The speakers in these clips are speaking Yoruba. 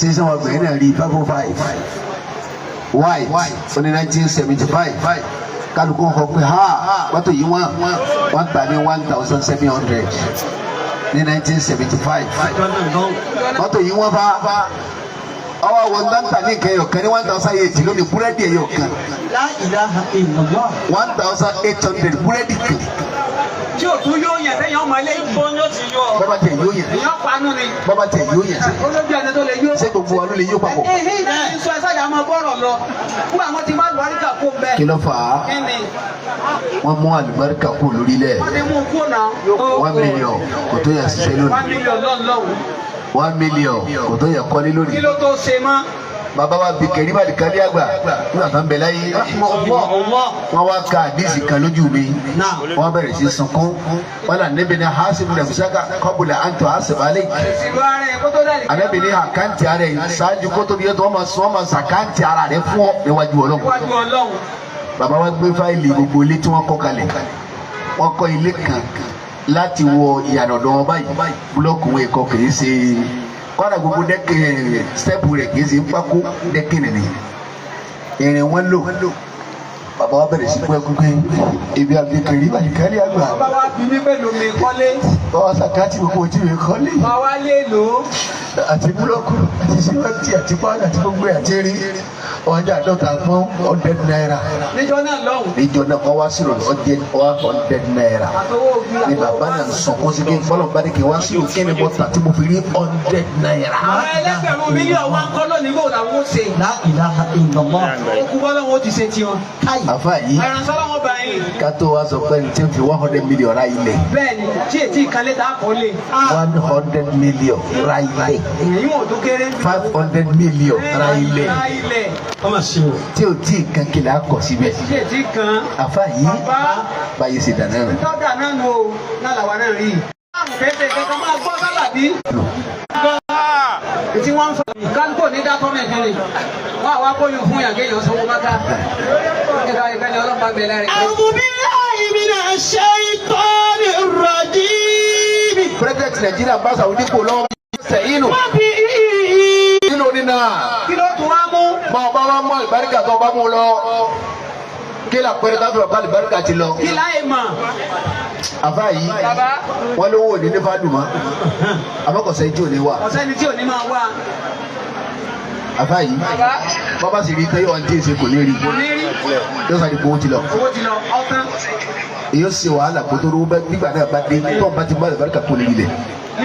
season wa gbẹ̀yìn náà rí 505 white fún ní 1975 kálukú kọ pé ha mọ́tò yìí wọ́n gbà ní 1,700 ní 1975 mọ́tò yìí wọ́n bá ọwọ́ wọn dáńtà ní kẹyọ̀ kan ní 1,800 lónìí búrẹ́dì ẹ̀yọ̀ kan 1,800 búrẹ́dì kan. tí o tún yóò yẹn fẹ́yàn ọmọ ilé ìbò yóò ti yọ. bọ́bá tẹ̀ yóò yẹn. èèyàn panu ni. bọ́bá tẹ̀ yóò yẹn. olójú ẹni tó lè yó. ṣé gbogbo wa ló lè yó papọ̀. sọ ẹ sáyà máa bọ̀rọ̀ lọ fún àwọn tí Alubarika kó bẹ́ẹ̀. kí ló fà á. wọ́n mú Alubarika Kuro Lorile. wọ́n ti mú kó náà. 1 million kò tó yẹ ṣiṣẹ́ lónìí. 1 million lọ́nlọ́wọ́. 1 million kò tó yẹ kọ́lé lónìí. kí ló tó ṣe mọ́. bàbá wa bí kẹrí bá di kálí àgbà nígbà tó ń bẹ láyé wọn wá ka àdìsí kan lójú mi wọn bẹ̀rẹ̀ sí sunkún wọn là níbi ní hasibu lẹfusaka kọbùlà àǹtọ àṣìbálẹ ànábì ní àkáǹtì ara ẹ ṣáájú kótó bí yẹn tó wọn máa ṣàkáǹtì ara rẹ fún ọ níwájú Ọlọ́run. bàbá wa gbé fáìlì gbogbo ilé tí wọn kọ́ kalẹ̀ wọn kọ́ ilé kan láti wọ ìyànà ọ̀dọ̀ wọn báyìí búlọ́ọ̀kù wọn ẹ̀kọ́ kìí ṣe kọ́ra gbogbo dẹ́kẹ̀ stẹ́pù rẹ̀ kìí ṣe ń pákó dẹ́kẹ̀ nìyí ìrìn wọn lò bàbá wa bẹ̀rẹ̀ sí pé kúkú ibi àbíkẹ́ rí bàjẹ́kẹ́rì àgbà. bàbá wa bí mi pẹ̀lú mi kọ́lé. bàbá wa sàkáàtì gbogbo ojú mi kọ́lé. bàbá wa lè lò ó. àti búlọ́ọ̀kù àti símẹ́ǹtì àti pààlà àti gbogbo àti rí ọjà àdọ́ta fún 100 naira. níjọ́ náà lọ́hùn. níjọ́ náà wọ́n wá sírò 100 naira. ni bàbá náà sọ kó sí kí fọlọ́ bá ní kí wá sírò kí ni mo tà tí mo fi rí 100 naira. àwọn ẹlẹ́gbẹ̀rún mílíọ̀nù wa kọ́ lónìí bò làwọn ó ṣe. La ilaha illallah. ó kú bọ́lá wọn ó ti ṣe tiwọn. àfa yìí ká tó wá sọ pé ní tí ń fi 100 million ra ilẹ̀. bẹ́ẹ̀ni tí ètí ìkàlẹ̀ tá a kọ́ lé. 100 million ra ilẹ̀. èyí wọn ò tó kéré. 500 million ra ilẹ̀. ọmọ sí o. tí o tí kan kìlá kọ síbẹ̀. tí ètí kan. àfa yìí báyìí ṣe dáná rẹ. tọ́jà náà nù o náà làwọn náà rí i. fẹ́ẹ́ kankan máa gbọ́ sábàbí. tí wọ́n ń fa kálukó ní dátọ́ mẹ́kẹ́rin wọ́n àwa kóyún fún yàgé yàn sanwó máta. ẹ̀ka ìkànnì ọlọ́pàá bẹ̀rẹ̀ rẹ̀. A'udhu billahi minash shaitanir rajim. president Nàìjíríà bá Saudi kò lọ́wọ́ sẹ́yìn nínú nínà. kí ló tún wá mú. bá wa mọ Alubarika tó bá mú lọ kí la pẹrẹ tá a fẹ́ bá Alubarika ti lọ. kí láyé mọ̀. àfa yìí wọn ló wò ní nípa dùnmọ́ àbọ̀kọ̀sẹ́ tí ò ní wà. ọ̀sẹ́ni tí ò ní máa wá. àfa yìí bàbá sì rí tẹ́yọ̀ ọ̀hún tí èsè kò ní rí yóò sáré kó owó ti lọ. owó ti lọ ọ̀tán. èyí ó ṣe wàhálà kó tó rówó nígbà náà bá dé tó ń bá ti bá Alubarika Kuro Lorile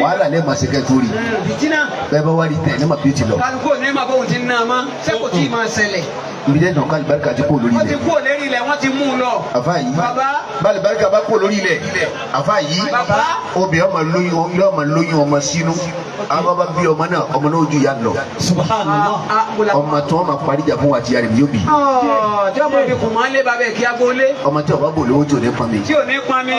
wàhálà lẹ́ẹ̀ máa ṣe kẹ́ torí bẹ́ẹ̀ bá wá rí tẹ̀ ní ma bí o ti lọ. kálukó ní ma bóun ti ná a ma sẹ́kù tí ì máa ṣẹlẹ̀. ibi dẹ́ nǹkan Alubarika ti kó lórí ilẹ̀. wọ́n ti kú òlérí ilẹ̀ wọ́n ti mú un lọ. àfa yìí bá Alubarika bá kó lórí ilẹ̀ àfa yìí obìnrin ọmọ lóyún ọmọ sínú àwọn bá bí ọmọ náà ọmọ náà ojú ya lọ. ọmọ tí wọ́n máa parí ìjà fún wa ti yàrá yóò bí. tí ọmọ mi kò máa ń lé babẹ kí agboolé. ọmọ tí ọba bò lówó tí ò ní pọn mi. tí ò ní pọn mi.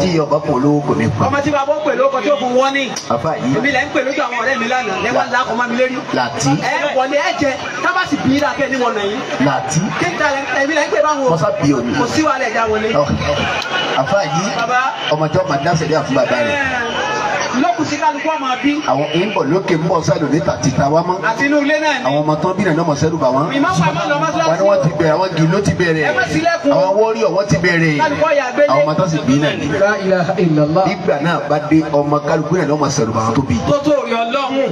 tí ọba bò lówó kò ní pọn. ọmọ tí bàbá pè lóko tí ó fún wọn ní. àfa yìí èmi lẹ́ ń pè lójú àwọn ọ̀rẹ́ mi lánàá lẹ́wọ́n ńlá kọ́ máa mi lérí. làtí. ẹ wọlé ẹ jẹ tábàsì bí dákẹ́ ní wọn nàyí. làtí. kéka èmi lẹ́ ń pè báwọn. mọ́sá bí òní. kò sí wàhálà ẹ̀já wọlé. àfa yìí ọmọ tí ọmọ dáṣẹ́ dé àfúgbà bá rẹ̀. lókùn sí kálukú ọmọ bí. àwọn ìbọ̀ lókè ń bọ̀ sálò ní tàtìta wá mọ́. àti inú ilé náà ni. àwọn ọmọ tán bí nàá mọ̀ sẹ́rù bà wọ́n. mi máa ń pàmò lọ mọ́sálásí. wọ́n ti bẹ̀rẹ̀ àwọn gìló ti bẹ̀rẹ̀. ẹ má sílẹ̀kùn. àwọn wọ́ọ̀rì ọ̀wọ́ ti bẹ̀rẹ̀. kálukú ọ̀yà gbélé. àwọn ọmọ tán sì bí náà ni. La ilaha illallah. ìgbà náà bá dé ọmọ kálukú náà lọ́mọ sẹ́rù bà wọ́n tó bí. tó tó rí ọlọ́run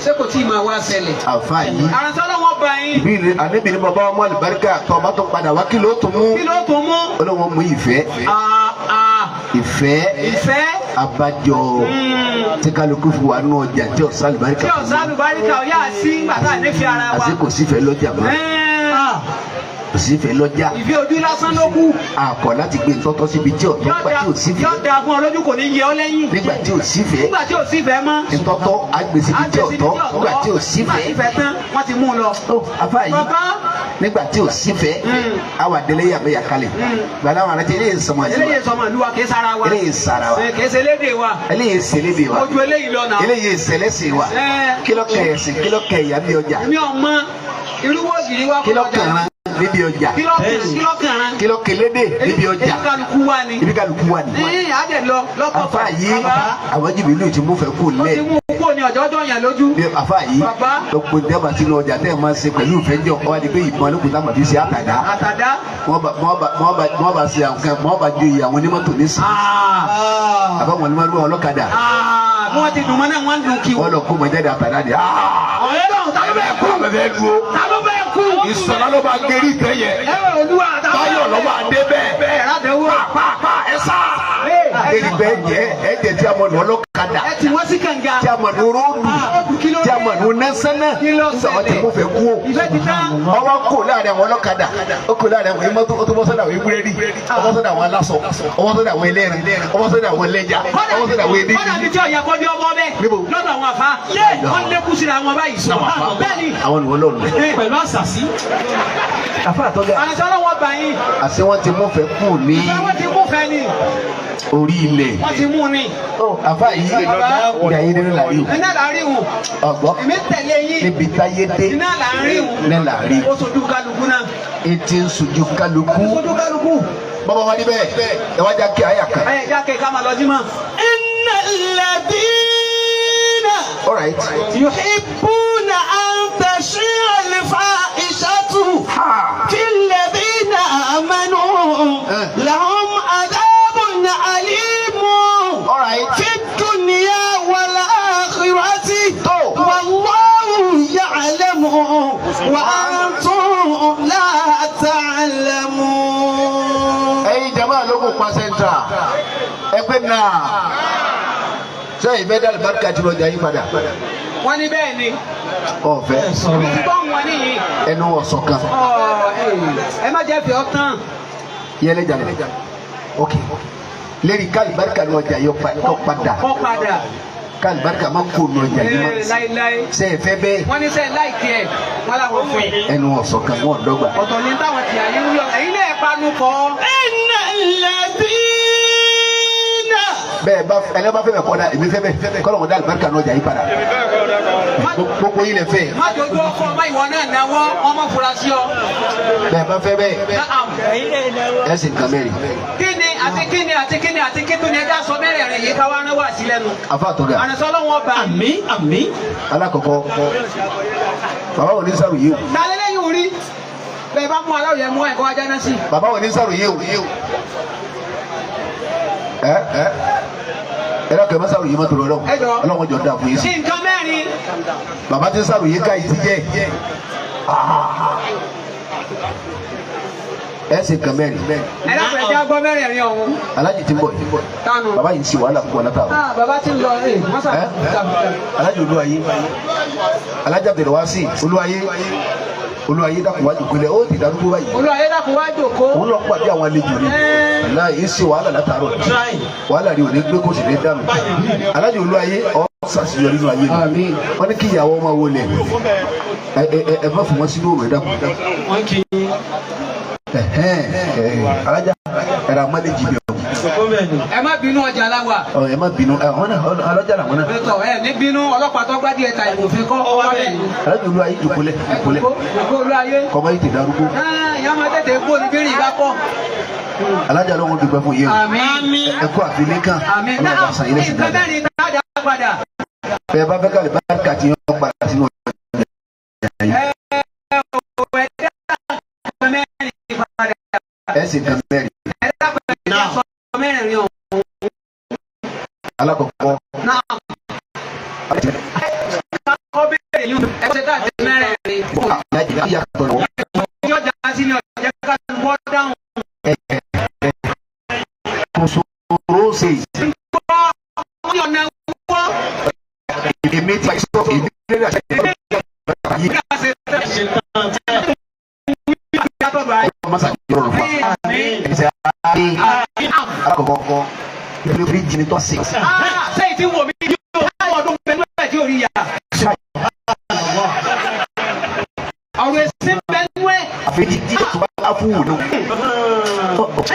ṣé kò tí ì máa wá ṣẹlẹ̀. àfa yìí. àrùntàn lọ́wọ́ bá yín. ìbí àníbi ni bàbá ọmọ Alubarika tó ọba tó padà wá kí ló tó mú. kí ló tó mú. olóhùn mú ìfẹ́. ìfẹ́ abájọ tí kálukú fi wà nù ọjà tí ọ̀sán Alubarika. tí ọ̀sán Alubarika ọ̀yà sí bàtà nífi ara wa. àti kò sífẹ̀ẹ́ lọ́jà mọ́. kò sífẹ̀ẹ́ lọ́jà. ìfẹ́ ojú lásán ló kù. àkọ́ láti gbé tọ́tọ́ síbi tí ọ̀tọ́ nígbà tí ò sífẹ̀ẹ́. yóò da fún ọ lójú kò ní yẹ ọ lẹ́yìn. nígbà tí ò sífẹ̀ẹ́. nígbà tí ò sífẹ̀ẹ́ mọ́. ìtọ́tọ́ agbèsè tí ọ̀tọ́ nígbà tí ò sífẹ̀ẹ́. nígbà tí ìfẹ́ tán wọ́n ti mú un lọ. afa yìí nígbà tí ò sífẹ̀ẹ́ awa délé yàgbé yàkálẹ̀ gbàdá wọn àti eléyìí sọmọ yìí. eléyìí sọmọ ìlú wa kì í sara wa. eléyìí sara wa. kì í ṣe lédè wa. eléyìí ṣẹlẹ̀dẹ̀ wa. ojú eléyìí lọ náà. eléyìí ṣẹlẹ̀sẹ̀ wa. kílọ̀ kẹ̀yẹsì kílọ̀ kẹ̀yà bí ọjà. mi ò mọ irúwó gírí wa kó ọjà. níbi ọjà. kílọ̀ kẹran. kílọ̀ kẹlẹ́dẹ̀ níbi ọjà. ibi kálukú wa ni. ibi kálukú wa ni. ní àdè lọ lọ́kọ̀. afa yìí àwọn jìbìlì ti mú fẹ́ kó lẹ̀. ó ti mú kó ní ni ọjọ́ yẹn lójú. bí afa yìí lọ́pọ̀ ìjọba tí lọ ọjà tẹ́ ẹ̀ máa ń ṣe pẹ̀lú ìfẹ́jọ́ ọwọ́ di pé ìbọn ló kù tá a máa fi ṣe àtàdá. àtàdá. wọ́n bá ṣe àwọn bá jó iye àwọn onímọ́tò ní sìn. àbáwọn onímọ́tò ọlọ́kadà. wọ́n ti dùn mọ́ náà wọ́n ń dùn kí. wọ́n lọ kó mọ̀jáde àtàdá ni. ìsọ̀lá ló bá gé rí tẹ́yẹ. báyọ̀ ló bá dé bẹ́ẹ̀. pàápàá ẹ sá. Eribẹ ẹjẹ tí a mọ ní ọlọ́kadà. Ẹ ti wọ́n sí kànga. Tí a mọ ní róòdù. Tí a mọ ní nẹ́sánná. Sọ̀rọ̀ tí mo fẹ́ kú o. Ọwọ́ kò láàrin àwọn ọlọ́kadà. Ó kò láàrin àwọn mọ́tò. Ó tó bọ́ sọ́dọ̀ àwọn ewúrẹ́rì. Ó bọ́ sọ́dọ̀ àwọn aláṣọ. Ó bọ́ sọ́dọ̀ àwọn ẹlẹ́rìn. Ó bọ́ sọ́dọ̀ àwọn ẹlẹ́ja. Ó bọ́ sọ́dọ̀ àwọn edé. Kọ́nà mi tí ọ̀yà kọ́ bí ọmọ bẹ́ẹ̀. Lọ́dọ̀ àwọn àfa. Wọ́n lékún síra wọn báyìí. Bẹ́ẹ̀ni. Àwọn ìwọ lọ́nu. Pẹ̀lú àṣàṣì. Àfa àtọ́gà. Àṣà ọlọ́wọ́ bá yín. Àṣé wọ́n ti mú fẹ́ kù ní. Wọ́n ti mú fẹ́ ni. Orí ilẹ̀. Wọ́n ti mú ni. Àfa yìí ìdá yé nínú làrí o. Iná là ń rí wọn. Ọ̀gbọ́. Èmi tẹ̀lé yín. Níbi táyé dé. Iná là ń rí wọn. Iná là ń rí. Ó sojú kálukú náà. Etí ń sojú kálukú. Sojú kálukú. Bàbá wa níbẹ̀ ẹ wá já kí àyà kan. Ẹ jákè ká máa lọ jí mọ́. Inna alladhina. All right. Yuhibbuna an tashi'a al-fahishatu fil ladhina amanu lahum adhabun alimun. All right. Fid dunya wal akhirati. Wallahu ya'lamu wa antum la ta'lamun. Ẹ̀yin jama ló kó pa sẹ́ńtà ẹgbẹ́ náà sẹ́yìn bẹ́ẹ̀ dàlú barika tí lọ́jà yí padà. Wọ́n ní bẹ́ẹ̀ ni. Ọ̀fẹ́. Mi ti bọ́ wọn níyì. Ẹnu ọ̀sán kan. Ẹ má jẹ́ fi ọ́ tán. Yẹlẹ jà lẹ. Ok. Lérí káàlì barika lọ́jà yọ padà. Kọ́ padà. Káàlì barika máa kó lọ́jà yí máa. Láíláí. Sẹ́yìn fẹ́ bẹ́ẹ̀. Wọ́n ní sẹ́yìn láìkí ẹ̀ wọ́n làwọn fún ẹ. Ẹnu ọ̀sán kan wọ́n dọ́gba. Ọ̀tọ̀ ni táwọn ti àyè ń yọ. Ẹ̀yin náà panu kọ́. Inna alladhina. Bẹ́ẹ̀ bá ẹni bá fẹ́ bẹ̀ kọ́ da èmi fẹ́ bẹ̀ kọ́lọ̀ wọn dá àlùbáríkà lọ́jà yí padà. Gbogbo yín lè fẹ́. Má dojú ọkọ ọmọ ìwọ náà náwó ọmọ furasí ọ. Bẹ́ẹ̀ bá fẹ́ bẹ́ẹ̀. Ẹ sì nǹkan mẹ́rin. Kíni àti kíni àti kíni àti kíni ni ẹja sọ mẹ́rẹ̀ẹ̀rin yìí ká wá náwó àti lẹ́nu. Afa àtọ́gà. Ànàsọ́ lọ́wọ́ bá. Àmín. Alákọ̀ọ́kọ́ bàbá wo ní sàrò yìí o. Tàlẹ́lẹ́ yìí rí. Bẹ́ẹ̀ bá mú aláwọ̀ yẹn mú ẹ̀kọ́ ajá náà sí. Bàbá wo ní sàrò yìí o. Ẹ lọ́kẹ́ mọ́ sàrò yìí mọ́ tòrò lọ́wọ́. Ọlọ́wọ́ jọ dáa fún yín. Ṣé nǹkan mẹ́rin? Bàbá tí sàrò yìí ká yìí ti jẹ́. Ẹ sì nǹkan mẹ́rin. Ẹ dákun ẹ jẹ́ agbọ́ mẹ́rẹ̀ẹ̀rin ọ̀hún. Alájì ti ń bọ̀ yìí. Tánu. Bàbá yìí ń ṣe wàhálà púpọ̀ látàrọ. Bàbá ti ń lọ wọ́n sà. Alájì Olúwayé. Alájà bẹ̀rẹ̀ wá sí Olúwayé dàpọ̀ wájú pẹ̀lẹ́ ó ti darúgbó báyìí. Olúwayé dàpọ̀ wá jòkó. Òun lọ pàdé àwọn àlejò ni. Láì ń ṣe wàhálà látàrọ. Wàhálà rí òní gbé kó sì ní dànù. Alájì Olúwayé ọ̀ ṣàṣeyọrí nínú ayé mi. Wọ́n ní kí ìyàwó ọmọ wo lẹ̀. Ẹ má fún wọn sínú òwe dàpọ̀. Alájà ẹ̀rọ amáléjì bẹ̀ ọ́. Ẹ má bínú ọjà láwà. Ẹ má bínú alájà làwọn náà. Bẹ́tọ̀ ẹ ní bínú ọlọ́pàá tó gbádìí ẹ̀ta ìmọ̀fin kọ́ ọwọ́ rẹ̀. Alájà Olúwayé jòkólẹ̀. Jòkó Olúwayé. Kọ́mọ yìí ti darúgbó. Ìyá máa tètè kó ní bírì bá kọ́. Alájà lọ́wọ́ dúpẹ́ fún yé o. Àmín. Ẹ kú àfilé kan. Àmín. Ọlọ́run àṣà yìí lẹ́sìn dáadáa. Nǹkan mẹ́rin tá a dá padà. Bẹ́ẹ̀ bá fẹ́ kálí bárkà tí wọ́n padà sínú ọjà yìí. Ẹ sì kan mẹ́rin. Alákọ̀ọ́kọ́. Èmi ti sọ èmi lè ṣe masa yọrọ fa ẹsẹ ayi alakọkọ pẹ̀lú fi jini tọ se. Sẹ́yìn tí wò mí yóò àwọn ọdún pẹ̀lú ẹ̀ tí ò rí ya. Ọ̀rọ̀ ẹ̀sìn bẹ́ẹ̀ ẹ̀. Àfẹ́jì tí o bá fún wò ló.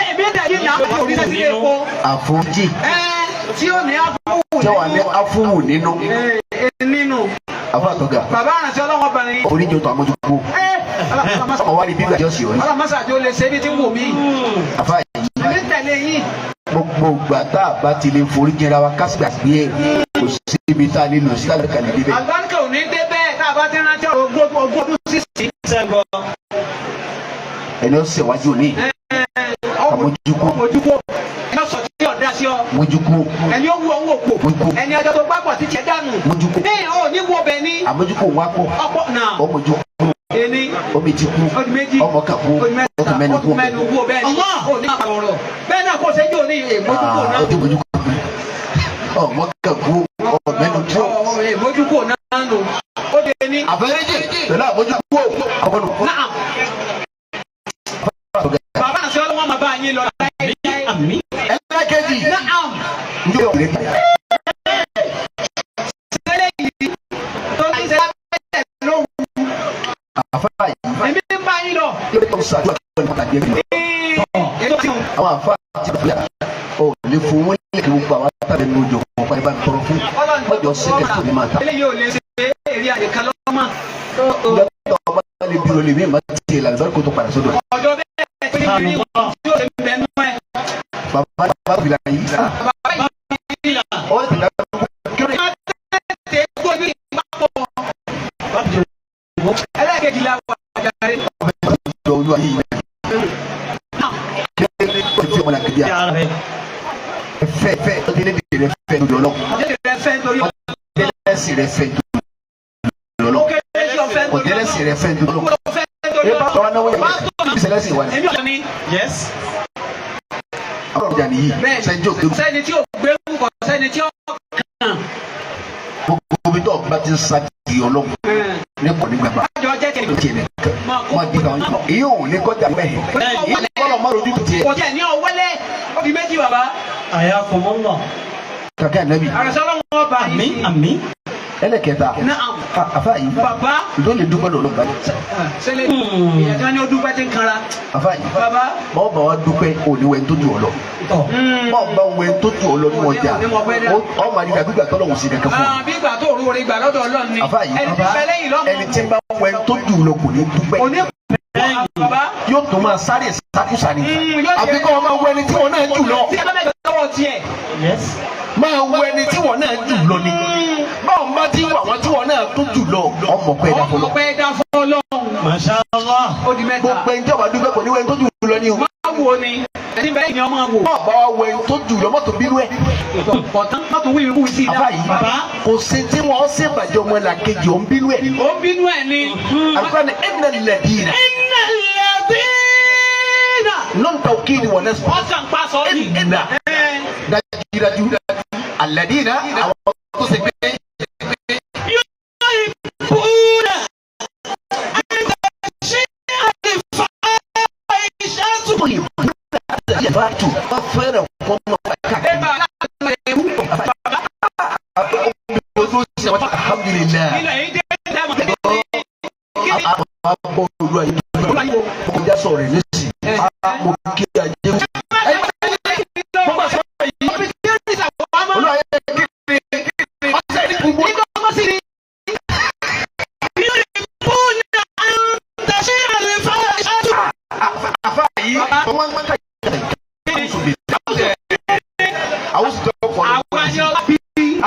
Ẹ̀mí ẹ̀dá yìí ní àpò orí lẹ́sìn epo. Àfojì. Tí ó ní afúwò nínú. Tí ó wà ní afúwò nínú. Nínú. Àfa àtọ́gà. Bàbá àrànṣẹ́ ọlọ́wọ́ bẹ̀rẹ̀. Oníjó tó àmójú kú. Ọmọ wa ni bí gbàjọ́ sí o. Ọlọ́mọṣàjò lè ṣe bí tí ń wò mí. Àfa yìí. Èmi tẹ̀lé yín. gbogbo gbàtà bá ti lè forí jẹra wa kásìgbà gbé kò sí ibi tá a lè lọ sí àlùkà lè débẹ̀. àlùbáríkà ò ní dé bẹ́ẹ̀ tá a bá ti rántí ogún ọdún sísè. ẹni ó ṣèwájú ní àmójúkú ẹni ó sọ tí ọ̀dà sí ọ mójúkú ẹni ó wú owó òpó ẹni ọjọ́ tó gbàgbọ́ ti tiẹ̀ dànù mójúkú ní ò ní wo bẹ̀ ní. àmójúkú wá kó ọ̀pọ̀ náà ó mójúkú ẹni omi ti kú ọmọ kan kú ọtún mẹ́nu kú bẹ́ẹ̀ ni ó ní àpàrọ̀ bẹ́ẹ̀ náà kó sẹ́jọ́ ní èmójúkú náà. ọtún mójúkú ọmọ kan kú ọmọ mẹ́nu kú. èmójúkú náà nù ó dé ní. àfẹ́rẹ́jì pẹ̀lú àmójúkú ọmọnù. bàbá àti ọlọ́wọ́ máa bá yín lọ láyé. ẹlẹ́kẹ̀jì ní ọ̀rẹ́ sẹ́lẹ̀ yìí tó ní sẹ́lẹ̀ bẹ́ẹ̀ lóhùn. àfáà yìí èmi ń bá yín lọ. yóò tó ṣàdúrà tó ní pàtàkì ẹgbẹ́ àwọn àfáà ti bàbá ò lè fún wọn lè kí gbogbo àwọn àtàlẹ ní ojú ọkọ ẹ bá ń tọrọ fún ọjọ́ sẹkẹ tó ní máa ta. eléyìí ò lè ṣe èrè àdìkan lọ́mọ. lọ́tọ̀ ọba lè bí olè mí máa ti ṣe ìlànà kó tó padà sódò. ọjọ́ bẹ́ẹ̀ pé ní ìwọ̀n tí ó lè bẹ̀ nú ẹ̀. bàbá fìlà yìí. bàbá yìí ó ti dá kéré. tẹ̀ kó ní ìpapọ̀. ẹlẹ́kẹ̀jì la wà jàre. ọjọ́ olúwa yìí kéré ó ti fi ọmọ làkejì à. fẹ́ ọdún ní bèrè fẹ́ lórí ọlọ́run. ọdẹlẹsì rẹ fẹ́ lórí ọlọ́run. ọdẹlẹsì rẹ fẹ́ lórí ọlọ́run. ẹ bá tọ́ra náwó yẹn ìṣẹlẹsì wà ní. ọ̀rọ̀ ìjà nìyí sẹ́jọ́ gbé. sẹ́ni tí ò gbé kọ̀ sẹ́ni tí ò kàn. gbogbo bí tó bá ti ń sa di ọlọ́run ní kò ní gbàgbà. àjọ jẹ́ kẹ̀kẹ́. ó tiẹ̀ lẹ̀ wọ́n di kan èyí ò ní kọjá bẹ́ẹ̀. èyí kọ́lọ̀ má rojú tiẹ̀. kò tẹ̀ ní ọ̀wẹ́lẹ̀ ó di méjì bàbá. àyà fọmọ lọ. kàkẹ́ ànábì. àrẹ̀sọ́lọ́ wọn bá yìí. àmín. ẹlẹ́kẹta àfa yìí bàbá ló lè dúpẹ́ lọ́lọ́ bá yìí. sẹ́lẹ̀ ìyẹn tí wọ́n ní ó dúpẹ́ tí ń kanra. àfa yìí bàbá. báwo bá wa dúpẹ́ òníwẹ̀ tó ju ọ lọ. báwo bá wẹ̀ tó ju ọ lọ ní ọjà ọmọ àdìgbà gbígbà tọ́lọ̀ wò sí kẹ̀kẹ́ fún ọ. bí ìgbà tó rú orí gbà lọ́dọ̀ Ọlọ́run ni. àfa yìí ẹni tí bá wẹ̀ tó ju lọ kò ní dúpẹ́. yóò tó máa sáré sákúsà ni. àfi kọ́ ọ máa wẹ̀ ẹni tí wọ́n náà jù lọ. máa wọ ẹni tí wọn náà jù lọ ni báwo bá ti wà wọn tí wọn náà tó jù lọ ọmọ pẹ dá fọlọ. ọmọ pẹ dá fọlọ. Masha Allah. ó di mẹ́ta. gbogbo ẹni tí wọn bá dúpẹ́ kò ní wẹ́n tó jù lọ ni o. máa wo ni ẹni bẹ́ẹ̀ ni ọmọ wò. bọ́ọ̀ bá wa wẹ́n tó jù lọ mọ́tò bínú ẹ̀. ọ̀tán mọ́tò wíwí wú sí i àbá yìí kò sí tí wọ́n ṣe bàjẹ́ ọmọ ẹ̀là kejì ò ń bínú ẹ̀. ó ń bínú ẹ̀ ni. àlùkò ni ẹ̀nà lẹ́dínà. lọ́ntà òkè ni wọ́n nẹ́sọ̀. ọ̀sán pa sọ yìí. ẹ̀nà dájúdájú alẹ́dínà àwọn tó ṣe gbé. Fatu, fẹ́rẹ̀ kọ́nà ká. Alhamdulillah. Àbọ̀ olú ayé kò já sọ̀rọ̀ ẹ̀ lẹ́sìn. Mo kí ajé. Mo bá sọ yìí. Olú ayé kékeré. Ọ̀sẹ̀ ní gbogbo. Àfa yìí. Wọ́n ń ká àwọn sì tọ́ pọ̀ lọ́wọ́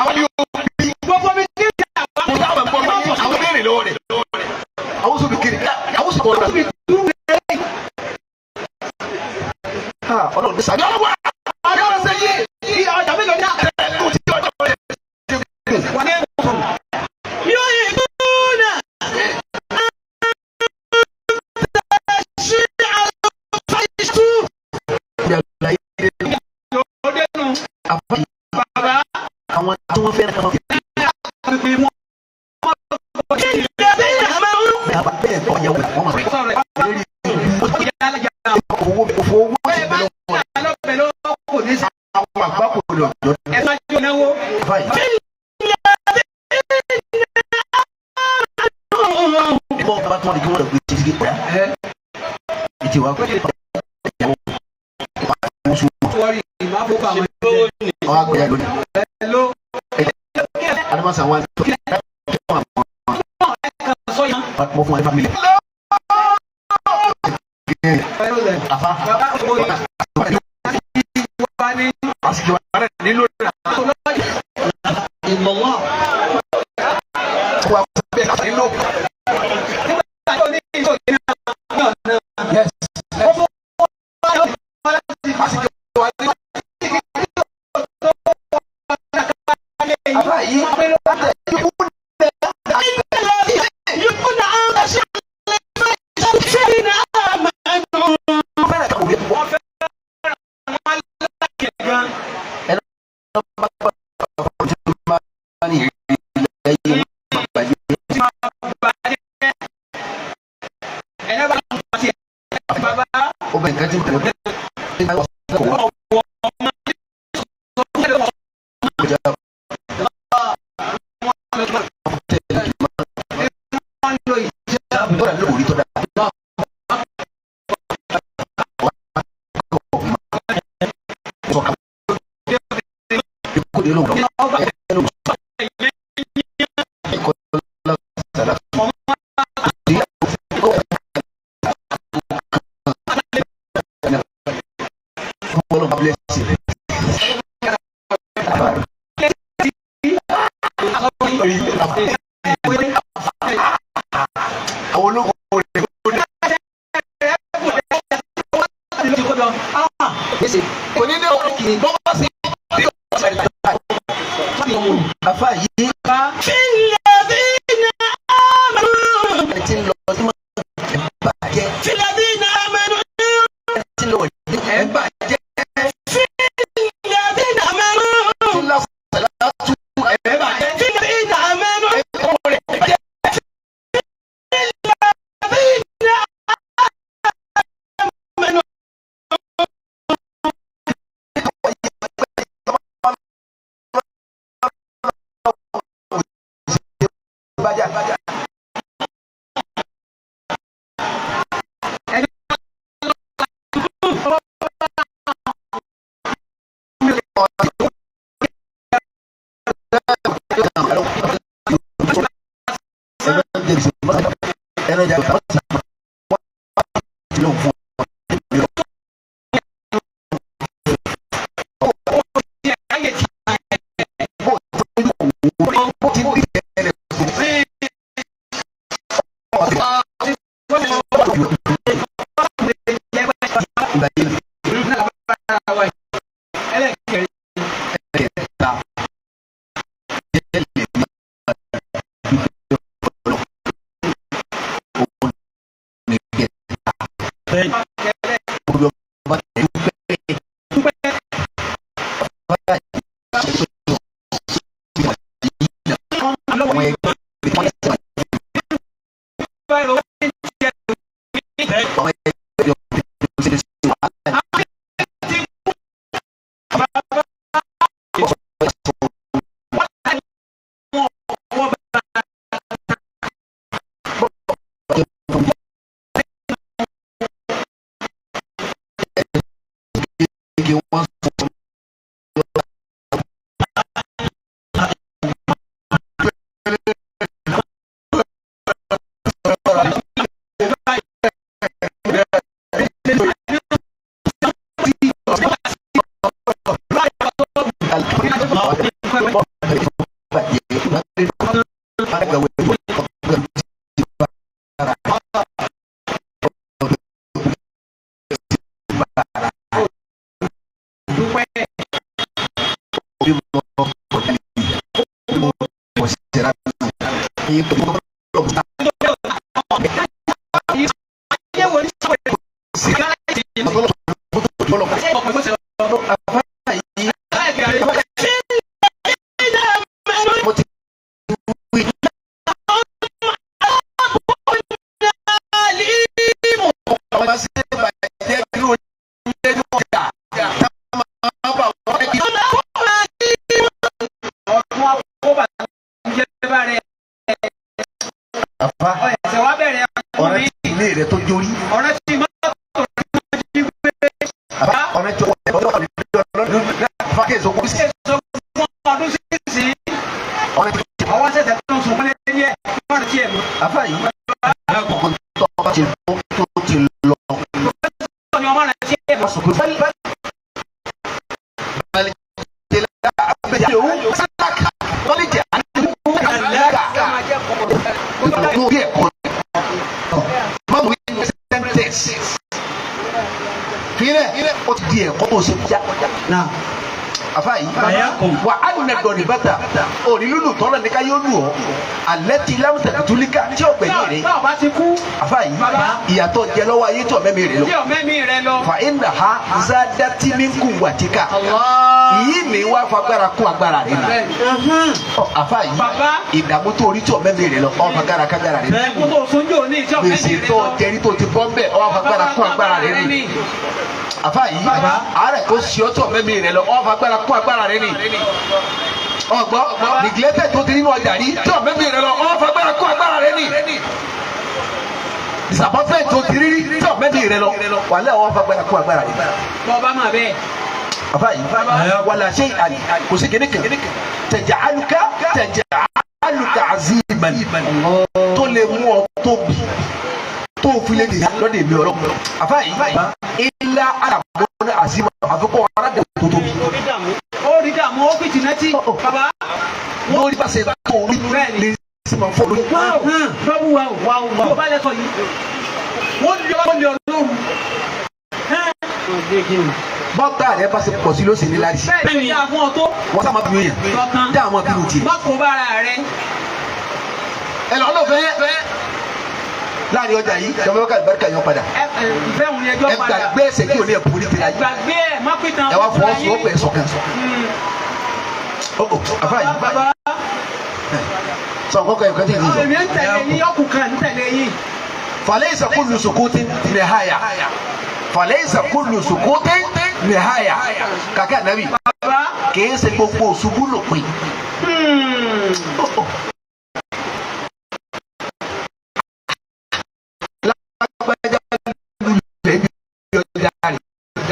àwọn ni ó bí gbogbo mi kí ni àwọn táwọn pọ̀ lọ́wọ́ àwọn béèrè lọ́wọ́ rẹ̀ àwọn sì kiri àwọn sì pọ̀ lọ́wọ́ rẹ̀. ọlọ́run ní sàdé ọlọ́wọ́ ọjọ́ ọ̀sẹ̀ yìí kí ọjà mélòó ní àtẹ̀lẹ́ kò tí ọjọ́ rẹ̀ wọ́n ní ẹ̀kọ́ yóò yẹ kúnà ṣe àlùfáìsù. Àwọn tí wọ́n fẹ́ràn kan fi wọ́n bẹ́ẹ̀ tọ́ ìyàwó ẹ̀ wọ́n máa rẹ̀ lórí owó ẹgbẹ́ lọ́wọ́ àwọn àgbákò lọ́jọ́ ẹ̀fọ́ jónáwó báyìí. ìbọn bá tún wọn di kí wọ́n lọ gbé títí pẹ́ ìtì wá pé ìyàwó wà oṣù wọn àgbẹ̀yà lónìí. Adamasa wa mo fún ẹ family. Afa. Yes. tó bí ẹ̀kọ́ máa mú yín sẹ́ńtẹ̀sì fílẹ̀ ó ti di ẹ̀kọ́ tó ṣe kíá afayi wa aduna dɔni bata o ni lulu tɔlɔ ni ka y'o lu o ale ti lamusa tulika tí o gbẹ̀yìn rẹ̀ afayi ìyàtọ̀ jẹlọ́wọ́ ayé tí o mẹ́mi rẹ̀ lọ fa ina ha zadati min quwwatika yìí mi wá fagbára kún agbára rẹ̀ la afayi ìdààmú tó orí tí o mẹ́mi rẹ̀ lọ ọ fagbára kágbára rẹ̀ la gbèsè tó jẹrí tó ti bọ́ mbẹ́ ọ fagbára kún agbára rẹ̀ ni afayi ààrẹ tó ṣe ọ́ tí o mẹ́mi rẹ̀ lọ ọ fagbára kún agbára rẹ̀ ni ọgbọ neglected tó ti nínú ọjà rí tí ọmọ mi rẹ lọ ọ fagbára kó agbára rẹ̀ ni disappointment tó ti rí tí ọmọ mi rẹ lọ wàlẹ́ ọ fagbára kó agbára rẹ̀. bọ́ọ̀bá máa bẹ́ẹ̀. bàbá yìí wàlẹ́ àṣẹ àlì kò sí kékeré tẹ̀jà aluka aziman tó lè mú ọ tóbi tó fi lè dìde lọ́dẹ̀ mi ọ̀rọ̀ àbá yìí ilá alamọ́nà aziman àfikún ọ̀rọ̀ dẹ̀ tó tóbi. ó rí dààmú ó fìtì náà tí bàbá. lórí bá ṣe tó orí lè sinmi fún mi. báwo wà ó bá lẹ sọ yìí wọ́n lé ọlọ́run. bọ́tà rẹ bá ṣe pọ̀ sí ló ṣe ní lárí. bẹ́ẹ̀ ni àwọn ọ̀tọ́. wọ́n sá máa bí yẹn dá àwọn bí tiẹ̀. má kó bára rẹ. ẹ lọ lọ fẹ́ láàrin ọjà yìí jọba ká Alubarika yọ padà. ìfẹ́ òun ni ẹjọ́ padà. ẹ gbàgbé ẹsẹ̀ kí o ní ẹ̀kú ní tẹ̀lé ayé. gbàgbé ẹ̀ má pìtàn. ẹ wá fọwọ́ sọ pé sọ̀kan. àfáà yìí sọ kọ́kọ́ ẹ̀kọ́ tí ì sọ. èmi ń tẹ̀lé yín ọkùnrin ń tẹ̀lé yín. falaysa kullu sukutin nihaya falaysa kullu sukutin nihaya kàkẹ́ ànábì kìí ṣe gbogbo òṣùbù lòpin.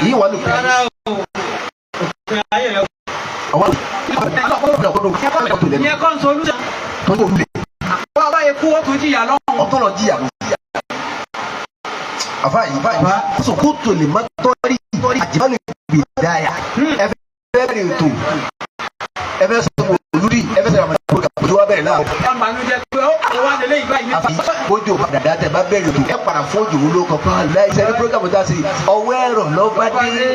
yìí wà lópin. ìyẹn kọ́ ń sọ olùdá. bàbá yẹ kú ó tún jìyà lọ́wọ́. ọ̀tọ̀ lọ jìyà lọ. àfáàyè sokoto lè má tọ́rí àjẹmọ́lì gbìdáyà ẹ fẹ́ bẹ̀rẹ̀ ètò ẹ fẹ́ sọ olùdí ẹ fẹ́ sọ àwọn ọmọdé kàbọ̀dé wa bẹ̀rẹ̀ náà. àmàlùjẹ pé ó wà lélẹ́ ìgbà yìí. àfáàyè bójú dàda tẹ bá bẹ̀rẹ̀ ètò ẹ para fún òjò wúlò kan fún àlùláì sẹ́ni programu tá a ṣe ọwọ́ ẹ̀rọ lọ́ba dé.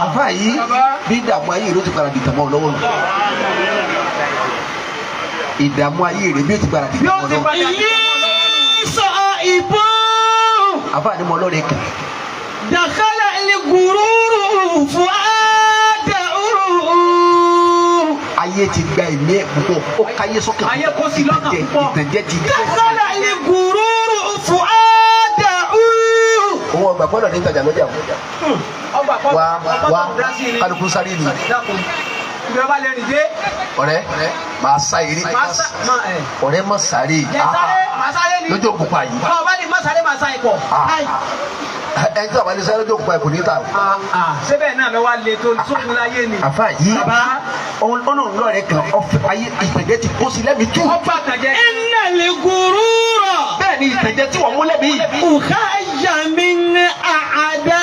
àfáàyè bí ìdààmú ayé rẹ ti para dìtàmọ́ lọ́wọ́ ìdààmú ayé rẹ bí ó ti para dìtàmọ́ lọ́wọ́. ilé sọ ìbò. àfáàní mọ lọ́rẹ̀ kan. dàkálà ilé gùrúrù fún àdàrú. ayé ti gba ẹ̀mí ẹ̀ púpọ̀ ó káyé sókè púpọ̀. ayé kó sí lọ́kàn púpọ̀. ìtànjẹ ti di. dàkálà ilé gùrúrù fún àdàrú. òun ọgbà gbọ́dọ̀ ní ìtajà lọ́jà wa kálukú sáré ni. ìjọba lè rìn dé. ọ̀rẹ́ màá sá eré ọ̀rẹ́ mọ sáré lójú òkùnfà yìí. ọba ní má sáré má sá ipò. ẹni tí a bá lè sáré lójú òkùnfà yìí kò ní ta. síbẹ̀ náà lọ́wọ́ lè tó sókun láyé ni. àfa yìí ọ̀nà òǹlọ́rẹ̀ kan ọ̀fẹ́ ayé ìtẹ̀jẹ́ ti kó sí lẹ́mìí tú. ọba àtàjẹ. iná lè gùrúrù. bẹ́ẹ̀ ni ìtẹ̀jẹ́ tí wọ́n mú lẹ́mìí. ùkà yàmi ní àdá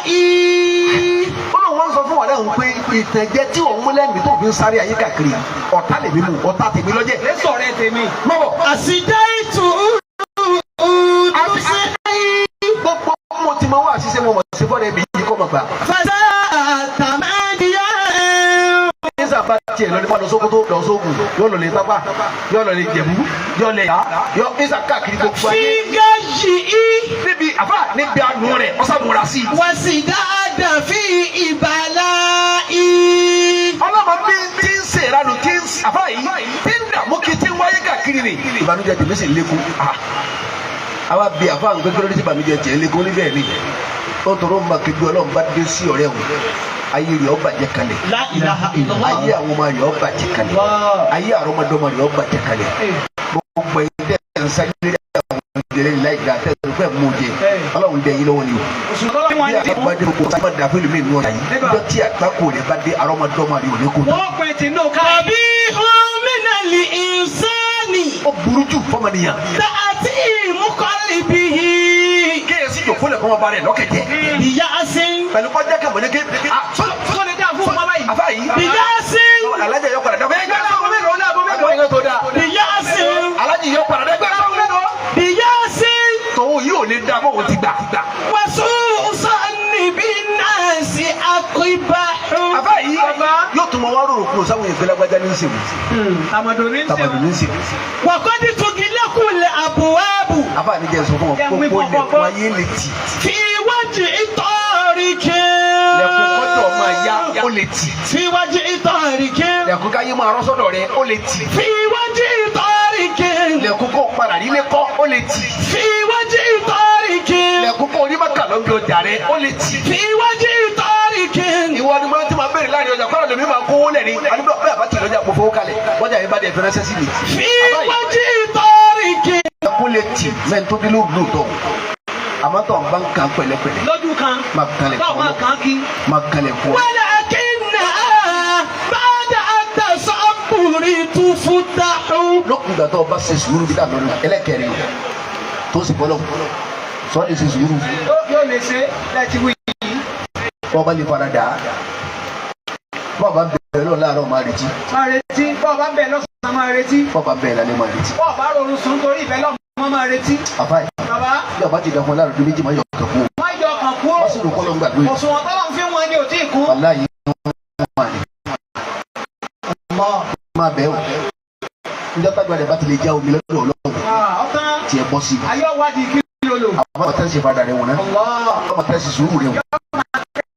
yìí. wọ́n sọ fún wa náà pé ìtẹ̀jẹ́ tí wọ́n mú lẹ́mìí tó fi ń sáré ayé kàkiri ọ̀tá lèmi mú ọ̀tá tèmi lọ́jẹ̀. lẹ́sọ̀ rẹ tèmi. mọ́bọ̀. àṣìdá ìtù gbogbo mo ti mọ wá àṣìṣe mo mọ̀ sí fọ́ọ̀rẹ́ mi yìí kọ́ mọ̀ gbà. fàṣà àtàmádìyà. ní sábà tiẹ̀ lọ nípa lọ́sọ́kótó lọ́sọ́gùn yóò lọ lè sábà yóò lọ lè jẹ̀bú yóò lè yá yóò ní sàkáàkiri gbogbo ayé. fígá yìí. níbi àbá níbi àánú rẹ̀ ọ̀sàmùrà sí. wàṣìdá àdàfí ìbàlá yìí. ọlọ́mọ bí tí ń ṣèrànù tí ń àbá yìí tí ń dààmú kí tí ń wáyé káàkiri ni. ìbànújẹ́ tèmi sì lékún. àwa bí àfa àwọn gbẹgbẹ lórí ìbànújẹ́ tiẹ̀ lékún níbẹ̀ ni ó tọrọ ma kébi Ọlọ́run bá dé sí ọ̀rẹ́ wọn ayé rẹ̀ ó bàjẹ́ kalẹ̀ ayé àwọn ọmọ rẹ̀ ó bàjẹ́ kalẹ̀ ayé àrọ́mọdọ́mọ rẹ̀ ó bàjẹ́ kalẹ̀ gbogbo ẹ̀yìn tẹ̀ ń sáré lórí àwọn ìdílé láì gbà tẹ̀ ń fẹ́ mú jẹ Ọlọ́run dẹ̀ yín lọ́wọ́ ni o bí àgbà dé kó sábà dàbí lómi ìlú ọ̀la yìí lọ́jọ́ tí àgbákò rẹ̀ bá dé àrọ́mọdọ́mọ rẹ̀ ò ní kó. wọ́n pẹ̀ tí náà ká. àbí ọmọnìyàn ìsáni. ó burú jù fọmọnìyàn. tààtì ìmúkọ́lìbì yìí. kéèyàn sì jòkó lẹ̀ fọmọ balẹ̀ lọ́kẹ̀jẹ̀. ìyá sin. pẹ̀lú kọjá kẹmọ̀ ní ké. sọ lè dá fún ọmọ báyìí. àfa yìí. ìyá sin. alájà yọ padà dá. ìyá sin. alájì yọ padà òun ti gbà. وسوء ظن بالناس أقبح. àbá yìí yóò tún mọ wá rò kúrò sáwọn ìgbélágbájá ní ìsèwò. Amadu ní ìsèwò. وقد تغلق الأبواب. àbá ní jẹ́ sọ fún wọn kókó lẹ́kùn ayé lè tì. في وجه طارق. lẹ́kùn kọ́jọ́ máa yá ó lè tì. في وجه طارق. lẹ́kùn káyé máa rọ́ sọ́dọ̀ rẹ̀ ó lè tì. في وجه طارق. lẹ́kùn kó padà nílé kọ́ ó lè tì. في وجه طارق. lẹ́kùn kó onímọ̀kà lọ́gbẹ̀ ọjà rẹ̀ ó lè tì. في وجه طارق. ìwọ ni mo ti máa bẹ̀rẹ̀ láàrin ọjà kọ́lọ̀ lèmi máa kówó lẹ̀ ní àdúgbò bẹ́ẹ̀ bá ti lọ́jà kó fowó kalẹ̀ wọ́jà yẹn bá dẹ̀ fẹ́rẹ́ sẹ́sì mi. في وجه طارق. lẹ́kùn lè tì mẹ́ntó dé ló tọ̀ àmọ́ tó ń bá ń kan pẹ̀lẹ́pẹ̀lẹ́. lójú kan máa kalẹ̀ tó máa kàn kí. máa kalẹ̀ fún ọ. ولكنها بعد التصبر تفتح. lókun ìgbà tó o bá ṣe sùúrù bí dànù ẹlẹ́kẹ̀rin tó sì bọ́lọ̀ sọ de ṣe sùúrù. yóò lè ṣe láti wí yìí. bọ́ọ̀ bá lè fara dà á bọ́ọ̀ bá bẹ̀rẹ̀ lọ láàárọ̀ máa retí. máa retí bọ́ọ̀ bá bẹ̀ lọ́sàn-án máa retí. bọ́ọ̀ bá bẹ̀rẹ̀ lálẹ́ máa retí. bọ́ọ̀ bá rọrùn sùn torí ìbẹ́ lọ́mọ máa retí. àfáì bàbá bí ọba ti dàpọ̀ láàárọ̀ tó méjì máa yọ ọ̀kẹ́ kú. má yọ ọkàn kúrò. wọ́n sì rò kọ́ ló ń gbàgbé. òṣùwọ̀n tọ́lọ̀ ń fi wọn ni ò tí ì kú. wàláyé wọn ni. máa bẹ̀ ọ́ níjọ́ tágbà rẹ̀ bá ti lè já omi lọ́dọ̀ ọlọ́run ọ̀tán tiẹ̀ bọ́ sí i. ayé wádìí kí ló lò. àwọn ọmọ tẹ́sí padà rẹ̀ wọ̀n náà ọmọ tẹ́sí sùúrù rẹ̀ wọ̀n.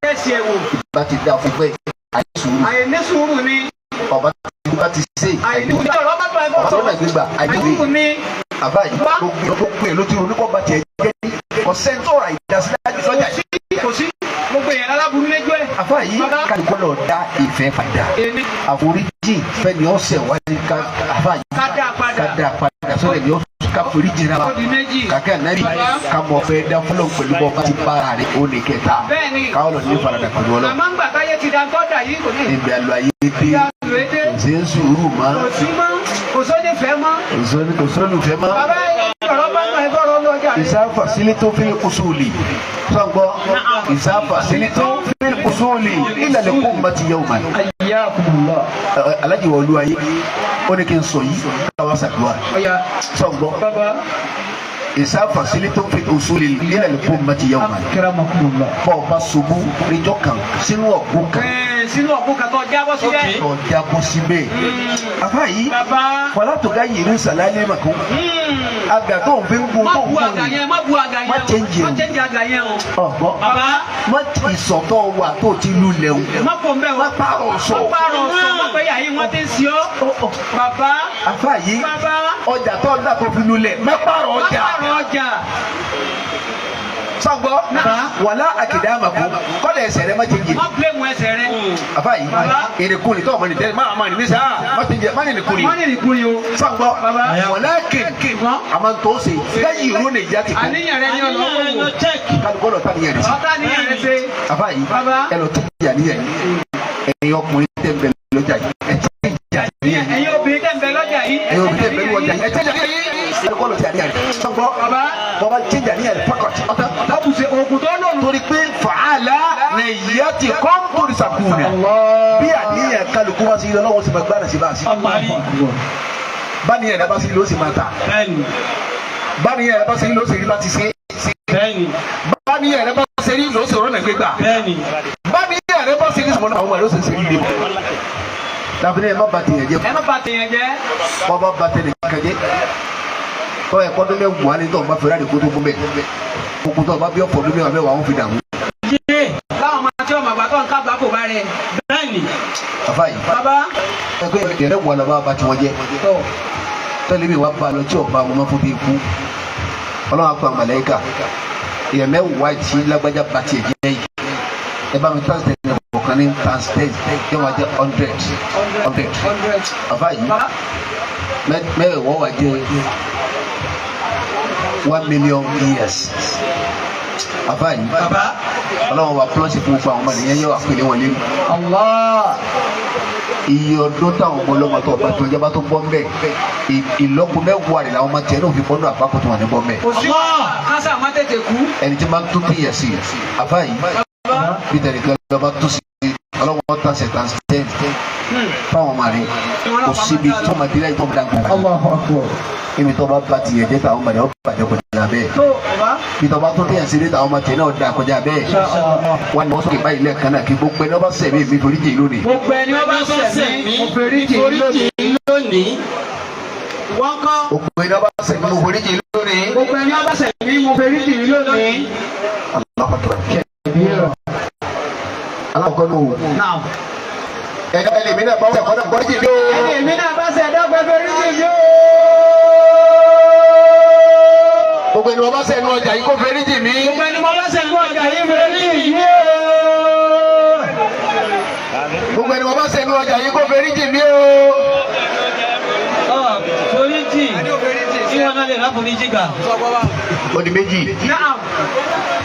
kẹ́sì ẹ̀ wò. bá ti dá fún pé àyè sùúrù. àyè ní sùúrù ni. ọba ti ṣe àyè ní sùúrù. ọ̀rọ̀ bá gbà ọba tó náà gbégbà àyè sùúrù ni. àbáyé gbogbo ẹ̀ ló ti ronú kọ́ bá tiẹ̀ jẹ́ ọ̀sẹ̀ntọ́ra ìdásílájú sọ́jà yìí. kò sí gbogbo èèyàn aláburú lẹ́jọ́ ẹ̀. àbáyé kálukọ́ lọ dá ìfẹ́ padà àforíjì fẹ́ni ọ̀sẹ̀ wáyé àbáyé ká dá padà sọ́dọ̀ ni ó ká foríjì náà kàkẹ́ ànábì ká mọ̀ fẹ́ dá fúlọ̀ pẹ̀lú bọ́ bá ti bára rẹ̀ ó ní kẹta káwọn lọ ní faradà pẹ̀lú ọlọ́. àmọ́ ńgbà táyé ti da gọ́dà yìí kò ní. ìgbà àlọ́ ayé dé kò sí ń sùúrù mọ́ kò sí mọ́ kò sóde fẹ́ mọ́. kò sóde fẹ́ mọ́. bàbá ọ̀rọ̀ bá gbà ẹ̀fọ́ ọ̀rọ̀ lọ́jà. ìsáfà sílẹ̀ tó fi usuli sọ́gbọ́ ìsáfà sílẹ̀ tó fi usuli ìlànà kó má ti yẹ òmà. alájí wọ olú ayé ó ní kí n sọ yìí káwá sàdúrà sọ́gbọ́ ìsáfà sílẹ̀ tó fi usuli ìlànà kó má ti yẹ òmà. bọ́ọ̀ bá ṣubú níjọ́ kan sínú ọ̀gbọ́n kan. sínú ọ̀gbọ́n kan tó jábọ́ síbẹ̀. tó jábọ́ síbẹ̀. àbá yìí wàlá tó ká yìí sàlálẹ̀ mà kó. àgà tó ń fi ń gun tó ń gun yìí. má bu àgà yẹn má chẹ́ǹjì àgà yẹn o. ọ̀gbọ́n má ìsọ̀tọ̀ wà tó ti lulẹ̀ o. má pọ̀ mbẹ́ o. má pààrọ̀ sọ. má pààrọ̀ sọ. má pẹ́ yà yín wọ́n ti ń si ọ́. bàbá. àbá yìí ọjà tó ń dà tó fi lulẹ̀ má pààrọ̀ ọjà. má pààrọ̀ ọjà. sọgbọ wàlá àkìdáàmà kó kọ́lá ẹsẹ̀ rẹ má ti jẹ. má bilé mu ẹsẹ̀ rẹ. àbá yìí èrèkùnrin tó ọmọ nìtẹ́ má ní sá má ti jẹ má ní nìkùnrin. má ní nìkùnrin o. sọgbọ wàlá kéèké àmà tó ṣe gáyì ìró ní ìjà ti kú. àníyàn rẹ ní ọlọ́wọ́ wò. kálukọ́ lọ tani yẹn rẹ sí. ọ̀tá níyàn rẹ ṣe. àbá yìí ẹ lọ tẹ́jà níyẹn ẹ̀yin ọkùnrin tẹ́ ń bẹ lọ́jà yìí ẹ tẹ́jà níyẹn. ẹ̀yin obìnrin tẹ́ ń bẹ lọ́jà yìí ẹ̀yin obìnrin tẹ́ ń bẹ lọ́jà yìí ẹ tẹ́jà níyẹn. kálukọ́ lọ tẹ́jà níyẹn sọgbọ bàbá tẹ́jà níyẹn pọ́kọ̀tì ọ̀tá ọ̀bùsẹ̀ ògùn tó lòlù. torí pé fàálà lè yíyá ti kọ́ torí sàkúnà bí àníyàn kálukú wá sí ilé ọlọ́wọ́ sì máa gbára sí bá a sí. báníyàn rẹ bá sí ilé ó sì máa ta báníyàn rẹ bá sí ilé ó sì rí bá ti ṣe báníyàn rẹ bá sí ilé ó sì rọ́nà gbégbá báníyàn rẹ bá sí ilé ìsọ̀mọ́nà àwọn ọmọ rẹ ó sì ṣe ilé bọ̀. tàbí ẹ má ba tèèyàn jẹ. ẹ má ba tèèyàn jẹ. wọ́n bá ba tèèyàn jẹ tọ́ ẹ̀ kọ́dún mẹ́wàá ní tọ́ bá fẹ́rẹ́ àdìgbò tó fún bẹ́ẹ̀ kókó tó bá bí ọ̀pọ̀ ọdún mẹ́wàá wọn fi dààmú. láwọn máa tí ọmọ àgbà tó ń ká àgbà kò bá rẹ. bẹ́ẹ̀ni. bàbá yìí bàbá. ẹgbẹ́ ìrẹ́ wà lọ́ba bá tiwọn jẹ́ tẹ́lẹ̀ mi wà bá lọ tí ọba àwọn ọmọ fún bí kú ọlọ́run àpò àmàlẹ́kà ìyẹn mẹ́wàá tí lágbájá bá tiẹ̀ jẹ́ yìí ẹ bá mi transfer ní ọ̀kan ní transfer kí wọ́n jẹ́ 100 bàbá yìí mẹ́wàá wà jẹ́ 1 million years. Bàbá yìí ọlọ́run wa plọ́ọ̀sì fún gbogbo àwọn ọmọ nìyẹn yóò àpèlé wọn lé. Iye ọdún táwọn ọmọ ọlọ́mọ tó ọba tó ọjọ́bá tó bọ́ mbẹ́ ìlọ́kùn mẹ́wàá rẹ̀ làwọn máa tẹ̀ ní òfin fọ́nù àpapọ̀ tó wà ní bọ́ mbẹ́. Kásá máa tètè kú. Ẹni tí máa ń tó kéèyàn sí àbá yìí Peter nìkan lọ́ba tó sí ọlọ́wọ́ tàṣẹ tàṣẹ fáwọn ọmọ rẹ̀ kò síbi tó máa dé láì tó ń dàgbà. ibi tó bá bá tiẹ̀ jẹ́ táwọn ọmọdé ọba jẹ́ kọjá bẹ́ẹ̀ ibi tó bá tó tẹ̀yàn sí ní táwọn ọmọdé náà dá kọjá bẹ́ẹ̀ wọn ni wọ́n sọ̀rọ̀ báyìí lẹ́ẹ̀kan náà kí gbogbo ẹni ọba sẹ̀mí mi forí jì lónìí. gbogbo ẹni ọba sẹ̀mí mi forí jì lónìí. wọ́n kọ́. gbogbo ẹni ọba sẹ̀mí mo forí jì lónìí. gbogbo ẹni ọba sẹ̀mí mo forí jì lónìí. alákọ̀ọ́ ló wò. ẹ̀ka ẹlẹ́mí náà bá wọ́n sẹ̀kọ́ forí jì lóò. ẹlẹ́mí náà bá sẹ̀dọ́ forí jì lóò. gbogbo ẹni wọ́n bá sẹ̀nu ọjà yìí kó forí jì mí. gbogbo ẹni wọ́n bá sẹ̀nu ọjà yìí forí jì mí. gbogbo ẹni wọ́n bá sẹ̀nu ọjà yìí kó forí jì mí o. foríjì tí wọn náà lè rà foríjì gbà. ó di méjì.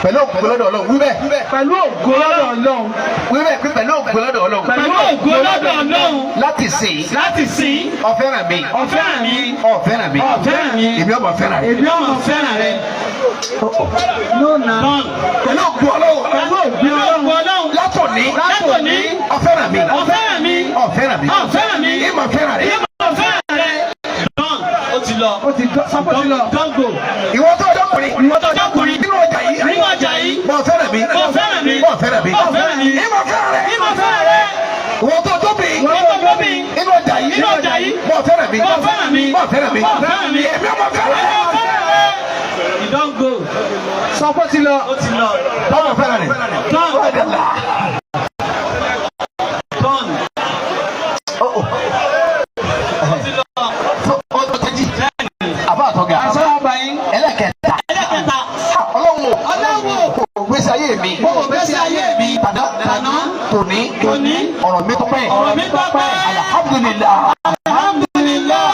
pẹ̀lú ògo lọ́dọ̀ Ọlọ́run wíbẹ̀. pẹ̀lú ògo lọ́dọ̀ Ọlọ́run. wíbẹ̀ pẹ̀lú ògo lọ́dọ̀ Ọlọ́run. pẹ̀lú ògo lọ́dọ̀ Ọlọ́run. láti sìn. ọ̀fẹ́ràn mi. ọ̀fẹ́ràn mi. ọ̀fẹ́ràn mi. ọ̀fẹ́ràn mi. èmi ọmọ fẹ́ràn rẹ. èmi ọmọ fẹ́ràn rẹ. pẹ̀lú ògo Ọlọ́run. pẹ̀lú ògo Ọlọ́run. látòní. ọ̀fẹ́ràn mi. ọ̀fẹ́ràn mi. ọ̀fẹ́ràn mi. ọ̀fẹ́ràn mi. ìmọ̀ fẹ́ràn rẹ. ìmọ̀ fẹ́ràn rẹ. ó ti lọ. sọ́kò ti lọ. dọ́ngò. ìwọ tó ọjọ́kùnrin. nínú ọjà yìí. mọ̀ fẹ́ràn mi. mọ̀ fẹ́ràn mi. ìmọ̀ fẹ́ràn rẹ. ìwọ tó tóbi. nínú ọjà yìí. mọ̀ fẹ́ràn mi. mọ̀ fẹ́ràn mi. èmi ọmọ fẹ́ràn rẹ. ìdọ́ngò. sọ́kò ti lọ. ọmọ fẹ́ràn rẹ. ẹlẹ́kẹta Ọlọ́run gbèsè ayé mi tàná tòní ọ̀rọ̀ mi tọ́pẹ́ alhamdulillah. Alhamdulillah.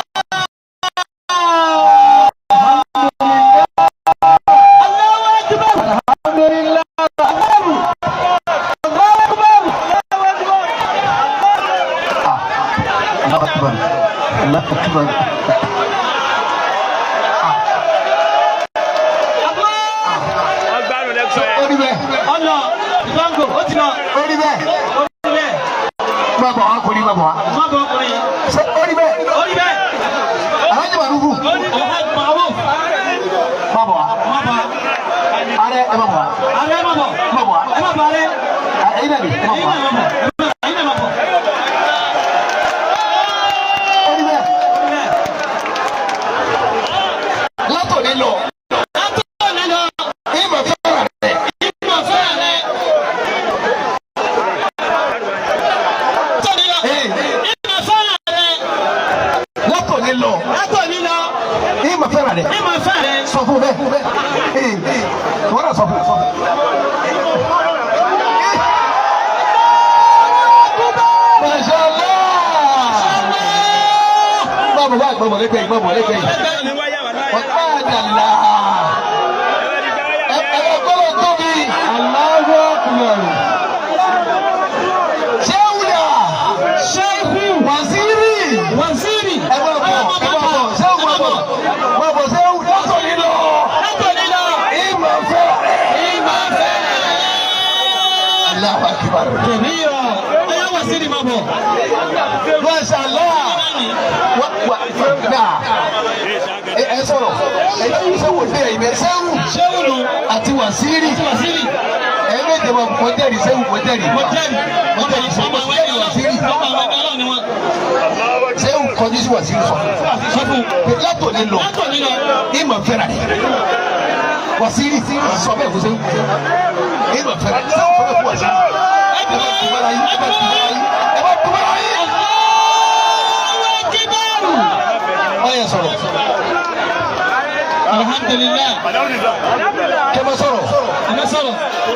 Kẹ́mọ́ sọ̀rọ̀.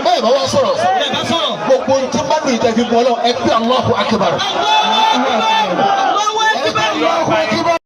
Bẹ́ẹ̀ bá wá sọ̀rọ̀. Gbogbo tí bá ní ìtẹ̀fi bọ́lọ̀ ẹ pé Allahu Akbar. Allahu Akbar.